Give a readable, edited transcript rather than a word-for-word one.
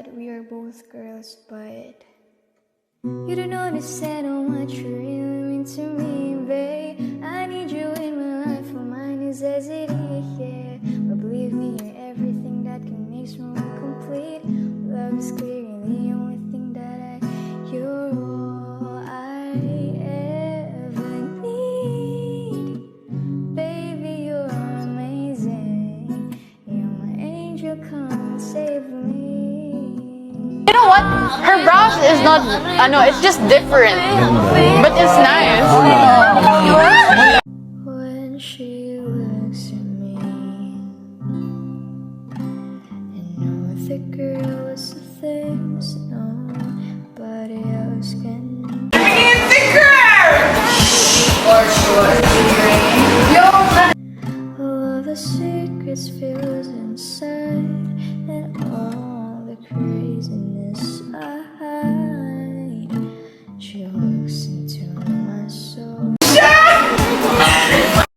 that we are both girls, but you don't understand how much you really mean to me, babe. I need you in my life, for mine is as it is, yeah. But believe me, you're everything that can make me complete. Love is clearly the only thing that you're all I ever need. Baby, you're amazing. You're my angel, come and save me. You know what? Her brows is not, it's just different. But it's nice. When she looks at me, and know the girl is the things nobody else can. All the secrets feels inside, and all the craziness